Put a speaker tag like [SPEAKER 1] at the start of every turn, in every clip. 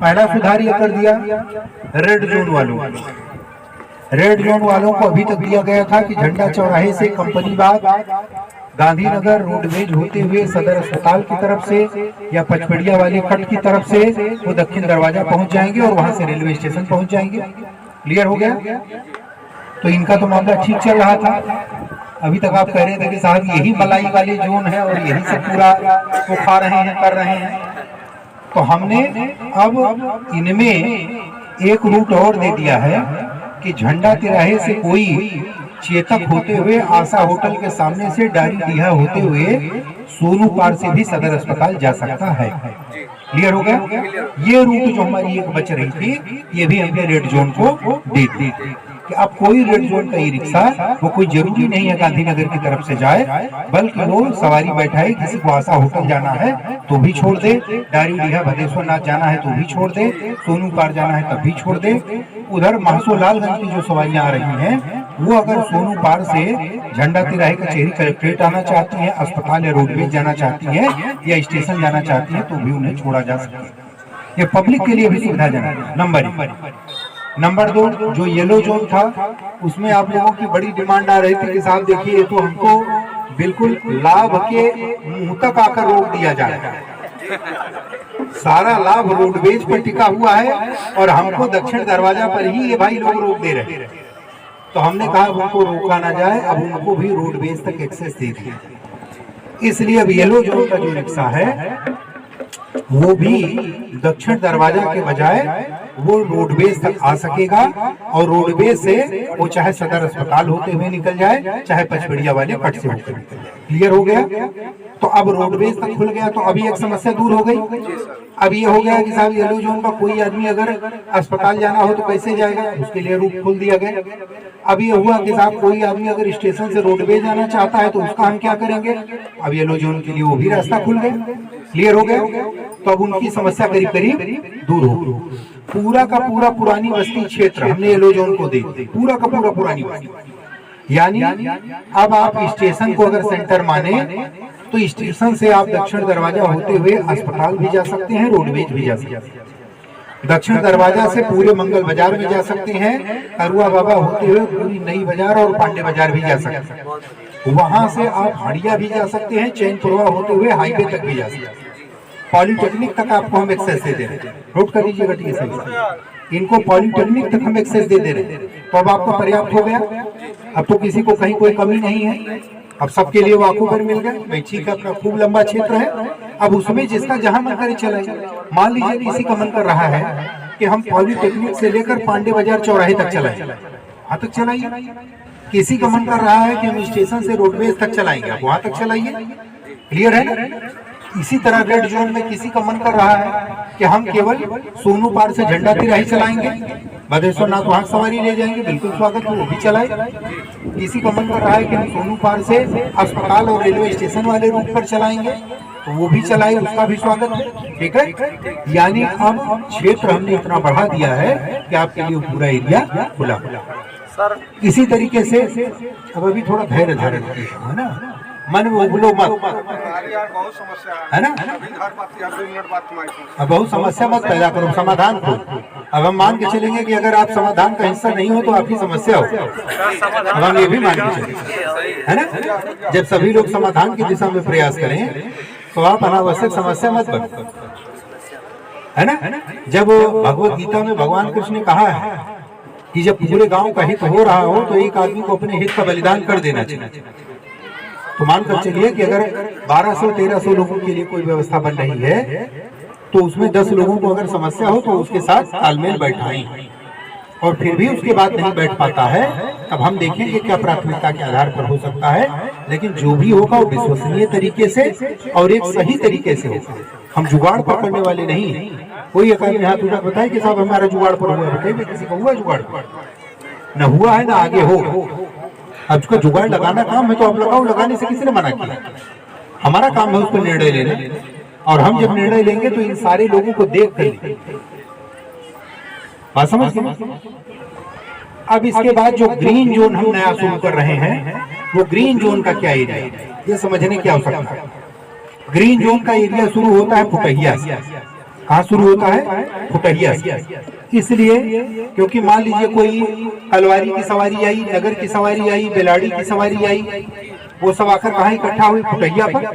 [SPEAKER 1] पहला सुधार ये कर दिया रेड जोन वालों को। रेड जोन वालों को अभी तक दिया गया था कि झंडा चौराहे से कंपनी बाग, गांधीनगर रोडवेज होते हुए सदर अस्पताल की तरफ से या पचपेड़िया वाले कट की तरफ से वो दक्षिण दरवाजा पहुंच जाएंगे और वहां से रेलवे स्टेशन पहुंच जाएंगे। क्लियर हो गया? तो इनका तो मामला ठीक चल रहा था। अभी तक आप कह रहे थे कि साहब यही मलाई वाले जोन है और यही से पूरा वो खा रहे हैं, कर रहे हैं। तो हमने अब इनमें एक रूट और दे दिया है कि झंडा तिराहे से कोई चेतक होते हुए आशा होटल के सामने से डारी डीहा होते हुए सोनू पार से भी सदर अस्पताल जा सकता है। क्लियर हो गया? ये रूट जो हमारी एक बच रही थी ये भी हमने रेड जोन को दे दी कि अब कोई रेड जोन का ई रिक्शा वो कोई जरूरी नहीं है गांधीनगर की तरफ से जाए, बल्कि वो सवारी बैठाए। किसी को आशा होटल जाना है तो भी छोड़ दे, डारी डीहा भदेश्वर नाथ जाना है तो भी छोड़ दे, सोनू पार जाना है तब भी छोड़ दे। उधर महासो लालगंज की जो सवारियां आ रही हैं वो अगर सोनू पार से झंडा तिराहे कचहरी कलेक्ट्रेट आना चाहती हैं, अस्पताल या रोडवेज जाना चाहती हैं या स्टेशन जाना चाहती हैं तो भी उन्हें छोड़ा जा सके। ये पब्लिक के लिए भी सुविधाजनक। नंबर 2, जो येलो जोन था उसमें आप लोगों की बड़ी डिमांड आ रही थी कि साहब देखिए तो हमको बिल्कुल लाभ के मुंह तक आकर रोक दिया जाए। सारा लाभ रोडवेज पर टिका हुआ है और हमको दक्षिण दरवाजा पर ही ये भाई लोग रोक दे रहे हैं। तो हमने कहा उनको रोका ना जाए, अब उनको भी रोडवेज तक एक्सेस दे दिया। इसलिए अब येलो जोन का जो रिक्शा है वो भी दक्षिण दरवाजा के बजाय वो रोडवेज तक आ सकेगा और रोडवेज से वो चाहे सदर अस्पताल होते हुए निकल जाए चाहे पचपेड़िया वाले कट से होते निकल जाए। क्लियर हो गया? तो अब रोडवेज तक खुल गया तो अभी एक समस्या दूर हो गई। अब ये हो गया कि साहब येलो जोन का कोई आदमी अगर अस्पताल जाना हो तो कैसे जाएगा, उसके लिए रूट खोल दिया गया। अब ये हुआ कि साहब कोई आदमी अगर स्टेशन से रोडवेज जाना चाहता है तो उसका हम क्या करेंगे? अब येलो जोन के लिए वो भी रास्ता खुल गया। क्लियर हो गया? तो अब उनकी समस्या करीब करीब दूर हो। पूरा का पूरा पुरानी बस्ती क्षेत्र हमने येलो जोन को दे दिया, पूरा का पूरा पुरानी बस्ती। यानी अब आप स्टेशन को अगर सेंटर माने तो स्टेशन से आप दक्षिण दरवाजा होते हुए अस्पताल भी जा सकते हैं, रोडवेज भी जा सकते हैं। दक्षिण दरवाजा से पूरे मंगल बाजार में जा सकते हैं, करुआ बाबा होते हुए पूरी नई बाजार और पांडे बाजार भी जा सकते हैं। वहां से आप हड़िया भी जा सकते हैं, चैनपुरवा होते हुए हाईवे तक भी जा सकते हैं। पॉलिटेक्निक तक आपको हम एक्सेस दे दे रहे हैं। नोट कर लीजिएगा ठीक है, इनको पॉलिटेक्निक तक हम एक्सेस दे रहे हैं। तो अब आपको पर्याप्त हो गया। अब तो किसी को कहीं कोई कमी नहीं है, अब सबके लिए वाकू पर मिल गया भाई। ठीक है, अपना खूब लंबा क्षेत्र है, अब उसमें जिसका जहां मन करे चलाइए। मान लीजिए किसी का मन कर रहा है कि हम पॉलिटेक्निक से लेकर पांडे बाजार चौराहे तक चलाएं, वहां तक चलाइए। किसी का मन कर रहा है कि हम स्टेशन से रोडवेज तक चलाएंगे, आप वहां तक चलाइए। क्लियर है ना? इसी तरह रेड जोन में किसी का मन कर रहा है कि हम केवल सोनू पार से झंडा तिराही चलाएंगे, भदेश्वर नाथ वहां सवारी ले जाएंगे, बिल्कुल स्वागत है, वो भी चलाए। किसी का मन कर रहा है कि हम सोनू पार से अस्पताल और रेलवे स्टेशन वाले रूट पर चलाएंगे तो वो भी चलाए, उसका भी स्वागत है। ठीक है, यानी अब क्षेत्र हमने इतना बढ़ा दिया है कि आपके लिए पूरा एरिया खुला सर। इसी तरीके से अब अभी थोड़ा धैर्य धारण है ना, मन में उबलो मत, है ना? अब बहुत समस्या मत पैदा करो, समाधान को। अब हम मान के चलेंगे कि अगर आप समाधान का हिस्सा नहीं हो तो आपकी समस्या हो। अब हम ये भी मान के चलेंगे, है ना? जब सभी लोग समाधान की दिशा में प्रयास करें तो आप अनावश्यक समस्या मत बनो, है ना? जब भगवत गीता में भगवान कृष्ण ने कहा है कि जब पूरे गांव का हित हो रहा हो तो एक आदमी को अपने हित का बलिदान कर देना चाहिए। तो मानकर चलिए कि अगर 1200-1300 लोगों के लिए कोई व्यवस्था बन रही है तो उसमें 10 लोगों को अगर समस्या हो तो उसके साथ तालमेल बैठाएं, और फिर भी उसके बाद नहीं बैठ पाता है तब हम देखेंगे क्या प्राथमिकता के आधार पर हो सकता है। लेकिन जो भी होगा वो विश्वसनीय तरीके से और एक सही तरीके से होगा। हम जुगाड़ पकड़ने वाले नहीं है। कोई एक आदमी हाथ उठा बताए कि साहब हमारा जुगाड़ पर हुआ, बताइए किसी का हुआ जुगाड़ पर? न हुआ है ना आगे हो। अब उसका जुगाड़ लगाना काम है तो आप लगाओ, लगाने से किसी ने मना किया? हमारा काम है उस पर निर्णय लेना, और हम जब निर्णय लेंगे तो इन सारे लोगों को देख कर लेंगे। बात समझ गए? अब इसके बाद जो ग्रीन जोन हम नया शुरू कर रहे हैं वो ग्रीन जोन का क्या एरिया है ये समझने की आवश्यकता है। ग्रीन जोन का एरिया शुरू होता है फुटहिया से, कहाँ शुरू होता है? फुटहिया से। इसलिए क्योंकि मान लीजिए कोई अलवारी की सवारी आई, नगर की सवारी आई, बेलाड़ी की सवारी आई, वो सब आकर कहाँ इकट्ठा हुई? फुटहिया पर।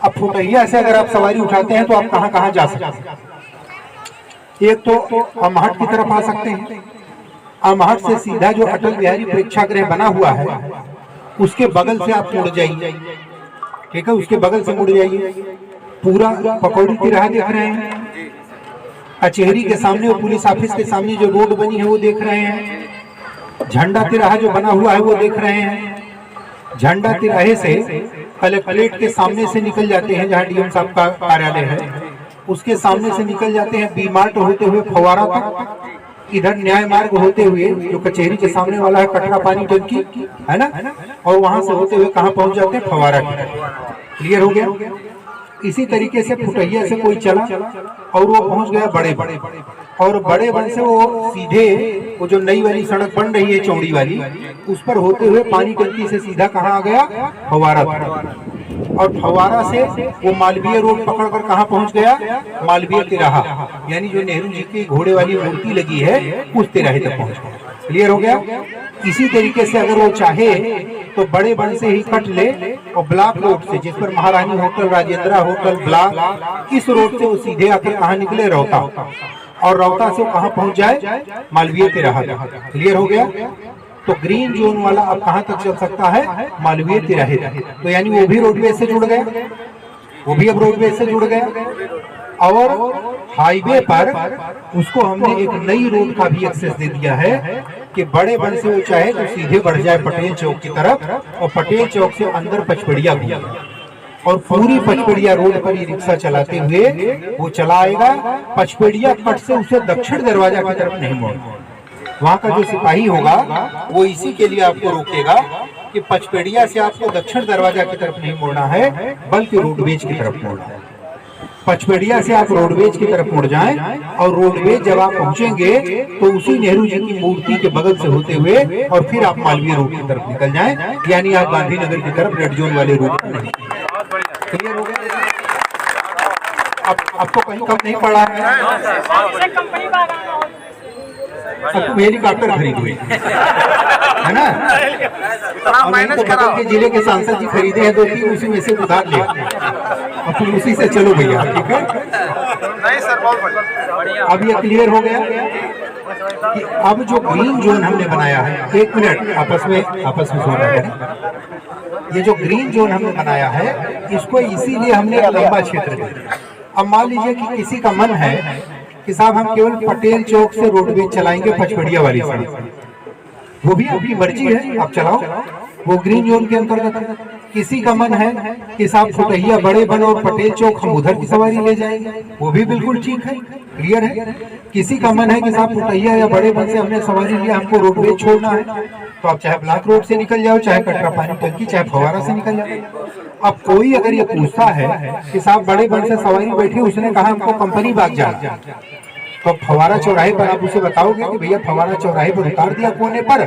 [SPEAKER 1] अब फुटहिया से अगर आप सवारी उठाते हैं तो आप कहाँ कहाँ जा सकते हैं? एक तो अमहट की तरफ आ सकते हैं। अमहट से सीधा जो अटल बिहारी प्रेक्षागृह बना हुआ है उसके बगल से आप मुड़ जाइए, ठीक है, उसके बगल से मुड़ जाइए। पूरा पकौड़ी तिराहा देख रहे हैं, कचहरी के सामने और पुलिस ऑफिस के सामने जो रोड बनी है वो देख रहे हैं, झंडा तिराहा जो बना हुआ है वो देख रहे हैं। झंडा तिराहे से कलेक्ट्रेट के सामने से निकल जाते हैं, जहाँ डीएम साहब का कार्यालय है, उसके सामने से निकल जाते हैं बी मार्ट होते हुए फवारा तक, इधर न्याय मार्ग होते हुए जो कचहरी के सामने वाला है कटरा पानी टंकी है ना, और वहां से होते हुए कहाँ पहुंच जाते हैं? फवारा की। क्लियर हो गया? इसी तरीके से फुटहिया से कोई चला और वो पहुंच गया बड़े बड़े, और बड़े बन से वो सीधे वो जो नई वाली सड़क बन रही है चौड़ी वाली, उस पर होते हुए पानी टंकी से सीधा कहाँ आ गया? फवारा। और फवारा से वो मालवीय रोड पकड़कर कहाँ पहुंच गया? मालवीय तिराहा, यानी जो नेहरू जी की घोड़े वाली मूर्ति लगी है उस तिराहे तक पहुंच गया। क्लियर हो गया? इसी तरीके से अगर वो चाहे तो बड़े बन से ही कट ले और ब्लॉक रोड से, जिस पर महारानी होटल, राजेंद्रा होटल, ब्लॉक, इस रोड से वो सीधे आकर कहाँ निकले? रौता, और रौता से वो कहाँ पहुंच जाए? मालवीय तिराहा। क्लियर हो गया? तो ग्रीन जोन वाला अब कहाँ तक चल सकता है? मालवीय तिराहे तक। तो यानी वो भी रोडवेज से जुड़ गया, वो भी अब रोडवेज से जुड़ गया। और हाईवे पर उसको हमने एक नई रोड का भी एक्सेस दे दिया है कि बड़े बन से वो चाहे तो सीधे बढ़ जाए पटेल चौक की तरफ, और पटेल चौक से अंदर पचपेड़िया भी, और पूरी पचपेड़िया रोड पर ये रिक्शा चलाते हुए वो चला आएगा। पचपेड़िया कट से उसे दक्षिण दरवाजा की तरफ नहीं मोड़ना। वहाँ का जो सिपाही होगा वो इसी के लिए आपको रोकेगा कि पचपेड़िया से आपको दक्षिण दरवाजा की तरफ नहीं मोड़ना है, बल्कि रोडवेज की तरफ मोड़ना है। पचपेड़िया से आप रोडवेज की तरफ मुड़ जाएं, और रोडवेज जब आप पहुंचेंगे तो उसी नेहरू जी की मूर्ति के बगल से होते हुए और फिर आप मालवीय रोड की तरफ निकल जाएं, यानी आप गांधीनगर की तरफ रेड जोन वाले रूट पर नहीं। क्लियर हो गया? अब तो कहीं कम नहीं पड़ा है, अब तुम हेलीकॉप्टर खरीद हुए है ना, और तो बगल के जिले के सांसद जी खरीदे हैं 2-3, उसी में से उधार ले, अब तुम उसी से चलो भैया। ठीक है? नहीं सर, बहुत बढ़िया। अब ये क्लियर हो गया कि अब जो ग्रीन जोन हमने बनाया है, 1 मिनट आपस में सुन रहे हैं, ये जो ग्रीन जोन हमने बनाया है इसको इसीलिए हमने एक लंबा क्षेत्र दिया। अब मान लीजिए कि किसी का मन है कि साहब हम केवल पटेल चौक से रोडवेज चलाएंगे पचपेड़िया वाली सड़क, वो भी आपकी मर्जी है, आप चलाओ, वो ग्रीन जोन के अंतर्गत है। किसी का मन है कि साहब फुटहिया, बड़े बन और पटेल चौक हम उधर की सवारी ले जाएंगे, वो भी बिल्कुल ठीक है। क्लियर है? किसी का मन है कि साहब फुटहिया या बड़े बन से हमने सवारी लिया, हमको रोडवेज छोड़ना है, तो आप चाहे ब्लॉक रोड से निकल जाओ, चाहे कटरा पानी टंकी, चाहे फवारा से निकल जाओ। अब कोई अगर ये पूछता है कि साहब बड़े बन से सवारी बैठी, उसने कहा हमको कंपनी बाग जाना, तो फवारा चौराहे पर आप उसे बताओगे कि भैया फवारा चौराहे पर उतार दिया कोने पर,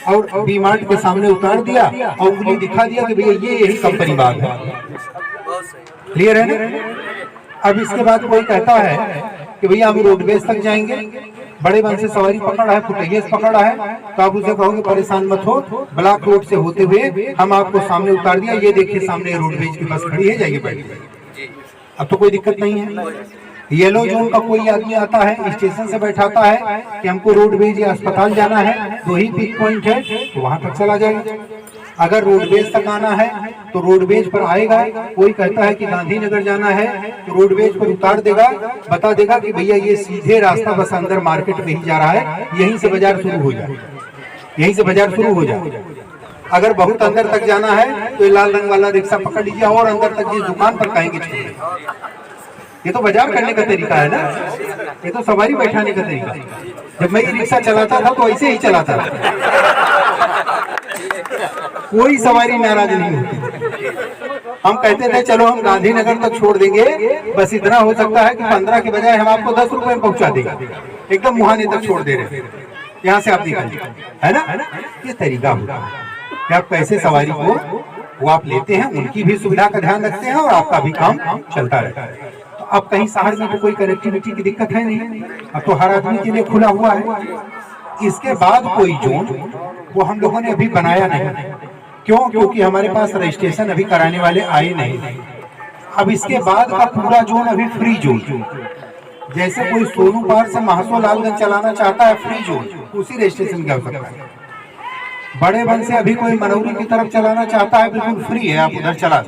[SPEAKER 1] और बी मार्ट के सामने उतार दिया और उंगली दिखा दिया कि भैया ये यही कंपनी बाग है। क्लियर है ना? अब इसके बाद कोई कहता है कि भैया हम रोडवेज तक जाएंगे, बड़े बन से सवारी पकड़ा है, फुटहिया से पकड़ा है, तो आप उसे कहोगे परेशान मत हो, ब्लॉक रोड से होते हुए हम आपको सामने उतार दिया, ये देखिए सामने रोडवेज की बस खड़ी है, जाइए बैठिए। अब तो कोई दिक्कत नहीं है। येलो जोन का कोई आदमी आता है, स्टेशन से बैठाता है कि हमको रोडवेज या अस्पताल जाना है, 2 ही पिक पॉइंट है, तो वहां तक चला जाएगा। अगर रोडवेज तक आना है तो रोडवेज पर आएगा। कोई कहता है कि गांधीनगर जाना है तो रोडवेज पर उतार देगा, बता देगा कि भैया ये सीधे रास्ता बस अंदर मार्केट में ही जा रहा है, यहीं से बाजार शुरू हो जाए, यहीं से बाजार शुरू हो जाए। अगर बहुत अंदर तक जाना है तो लाल रंग वाला रिक्शा पकड़ लीजिए और अंदर तक जिस दुकान पर कहेंगे छोड़िए। ये तो बाजार करने का तरीका है ना, ये तो सवारी बैठाने का तरीका है। जब मैं रिक्शा चलाता था तो ऐसे ही चलाता था, कोई सवारी नाराज नहीं होती। हम कहते थे चलो हम गांधीनगर तक छोड़ देंगे, बस इतना हो सकता है कि 15 के बजाय हम आपको 10 रुपए में पहुंचा देंगे, एकदम मुहाने तक छोड़ दे रहे, यहाँ से आप निकल, है ना। ये तरीका होता है कि आप कैसे सवारी को वो आप लेते हैं, उनकी भी सुविधा का ध्यान रखते हैं और आपका भी काम चलता रहता है। तो अब कहीं शहर में तो कोई कनेक्टिविटी की दिक्कत है नहीं, अब तो हर आदमी के लिए खुला हुआ है। इसके बाद कोई जोन वो हम लोगों ने अभी बनाया नहीं। क्यों? क्योंकि हमारे पास रजिस्ट्रेशन अभी कराने वाले आए नहीं। अब इसके बाद का पूरा जोन अभी फ्री जोन, जैसे कोई सोनू पार से महासो लालगंज चलाना चाहता है फ्री जोन, उसी रजिस्ट्रेशन की आवश्यकता है। बड़े बन से अभी कोई मनौरी की तरफ चलाना चाहता है, बिल्कुल फ्री है, आप उधर चला।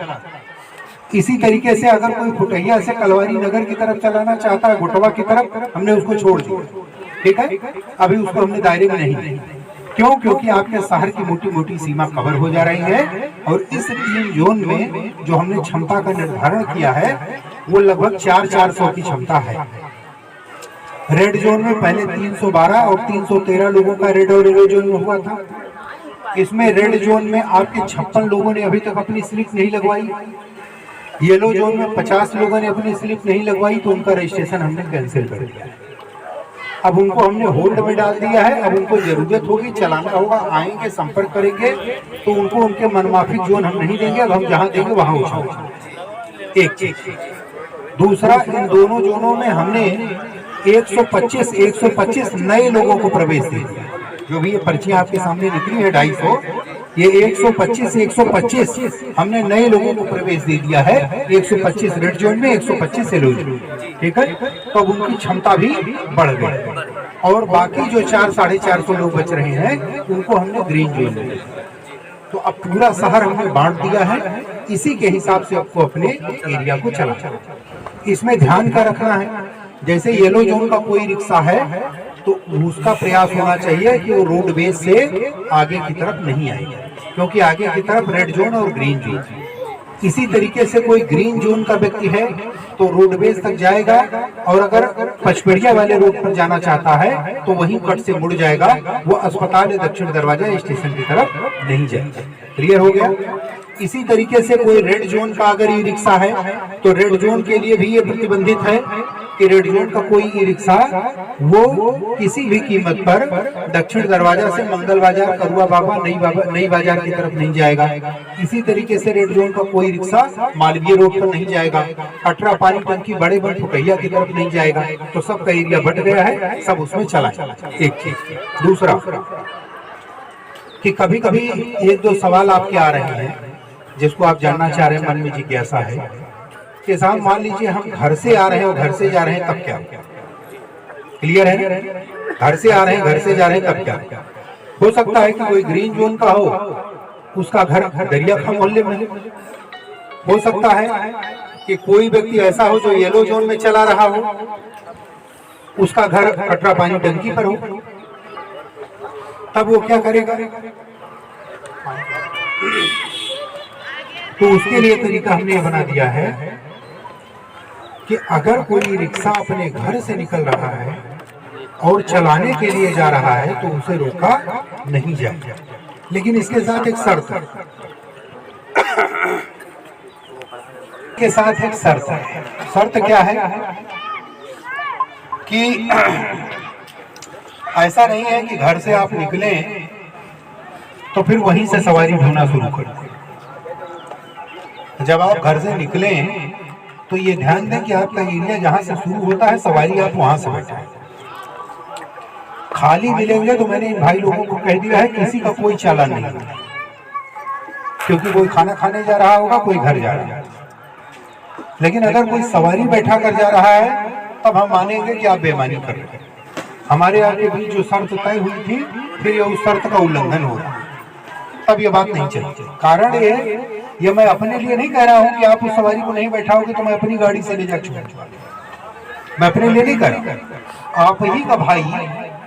[SPEAKER 1] इसी तरीके से अगर कोई फुटैया से कलवारी नगर की तरफ चलाना चाहता है, गुटवा की तरफ, हमने उसको छोड़ दिया। ठीक है, अभी उसको हमने दायरे में नहीं। क्यों? क्योंकि आपके शहर की मोटी मोटी सीमा कवर हो जा रही है और इस 3 जोन में जो हमने क्षमता का निर्धारण किया है वो लगभग 400 की क्षमता है। रेड जोन में पहले 312 और 313 लोगों का रेड और येलो जोन में हुआ था। इसमें रेड जोन में आपके 56 लोगों ने अभी तक अपनी स्लिप नहीं लगवाई, येलो जोन में 50 लोगों ने अपनी स्लिप नहीं लगवाई, तो उनका रजिस्ट्रेशन हमने कैंसिल कर दिया। अब उनको हमने होल्ड में डाल दिया है। अब उनको जरूरत होगी, चलाना होगा, आएंगे, संपर्क करेंगे, तो उनको उनके मनमाफिक जोन हम नहीं देंगे। अब हम जहां देंगे वहां उठाएंगे। एक चीज। दूसरा, इन दोनों जोनों में हमने 125 नए लोगों को प्रवेश दे दिया। जो भी ये पर्चियां आपके सामने निकली है 250, ये 125 हमने नए लोगों को प्रवेश दे दिया है। 125 रेड जोन में, 125 येलो जोन। ठीक है, तो अब उनकी क्षमता भी बढ़ गई और बाकी जो 400-450 लोग बच रहे हैं उनको हमने ग्रीन जोन में दिया। तो अब पूरा शहर हमने बांट दिया है। इसी के हिसाब से आपको अपने एरिया को चलाना। इसमें ध्यान का रखना है, जैसे येलो जोन का कोई रिक्शा है तो उसका प्रयास होना चाहिए कि वो रोड बेस से आगे की तरफ नहीं आए, क्योंकि आगे की तरफ रेड जोन और ग्रीन जोन। इसी तरीके से कोई ग्रीन जोन का व्यक्ति है तो रोड बेस तक जाएगा और अगर पचपेड़िया वाले रोड पर जाना चाहता है तो वहीं कट से मुड़ जाएगा, वो अस्पताल या दक्षिण दरवाजा स्टेशन की तरफ नहीं जाएगा। क्लियर हो गया? इसी तरीके से कोई रेड जोन का अगर ई रिक्शा है तो रेड जोन के लिए भी ये प्रतिबंधित है कि रेड जोन का कोई ई रिक्शा वो किसी भी कीमत पर दक्षिण दरवाजा से मंगल बाजार, करुआ बाबा, नई बाजार की तरफ नहीं जाएगा। इसी तरीके से रेड जोन का कोई रिक्शा मालवीय रोड पर नहीं जाएगा, कटरा पानी टंकी, बड़े बड़े फुटैया की तरफ नहीं जाएगा। तो सबका एरिया बट गया है, सब उसमें चला। एक चीज। दूसरा कि कभी कभी 1-2 सवाल आपके आ रहे हैं जिसको आप जानना चाह रहे हैं, मन में जिज्ञासा है कि साहब मान लीजिए हम घर से आ रहे हैं और घर से जा रहे हैं, तब क्या? क्लियर है? घर से आ रहे हैं, घर से जा रहे हैं, तब क्या? हो सकता है कि कोई ग्रीन जोन का हो, उसका घर दरिया खा मोहल्ले में हो सकता है कि कोई व्यक्ति ऐसा हो जो येलो जोन में चला रहा हो, उसका घर कटरा पानी टंकी पर हो। तब वो क्या करेगा? तो उसके लिए तरीका हमने बना दिया है कि अगर कोई रिक्शा अपने घर से निकल रहा है और चलाने के लिए जा रहा है तो उसे रोका नहीं जाएगा, लेकिन इसके साथ एक शर्त है। के साथ एक शर्त है। शर्त क्या है कि ऐसा नहीं है कि घर से आप निकले तो फिर वहीं से सवारी ढूंढना शुरू कर। जब आप घर से निकले तो ये ध्यान दें कि आपका एरिया जहां से शुरू होता है, सवारी आप वहां से बैठाएं। खाली मिलेंगे तो मैंने इन भाई लोगों को कह दिया है किसी का कोई चालान नहीं, क्योंकि कोई खाना खाने जा रहा होगा, कोई घर जा रहा है। लेकिन अगर कोई सवारी बैठा कर जा रहा है तब हम मानेंगे कि आप बेईमानी कर रहे हैं। हमारे आपके बीच जो शर्त तय हुई थी, फिर ये उस शर्त का उल्लंघन हो रहा है, तब ये बात नहीं चाहिए। कारण ये मैं अपने लिए नहीं कह रहा हूं कि आप उस सवारी को नहीं बैठाओगे तो मैं अपनी गाड़ी से ले जा चुका, मैं अपने लिए नहीं कर रहा। आप ही का भाई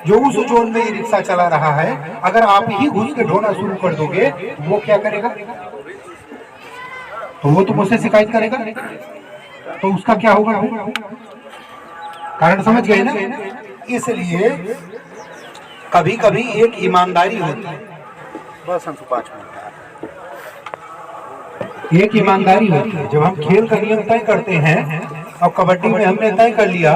[SPEAKER 1] जो उस जोन में ये रिक्शा चला रहा है, अगर आप ही घुस के ढोना शुरू कर दोगे वो क्या करेगा? तो वो तो मुझसे शिकायत करेगा, तो उसका क्या होगा? कारण समझ गए ना? इसलिए कभी कभी एक ईमानदारी होती है, बस हम 5 मिनट, एक ईमानदारी होती है। जब हम खेल का नियम तय करते हैं, अब कबड्डी में हमने तय कर लिया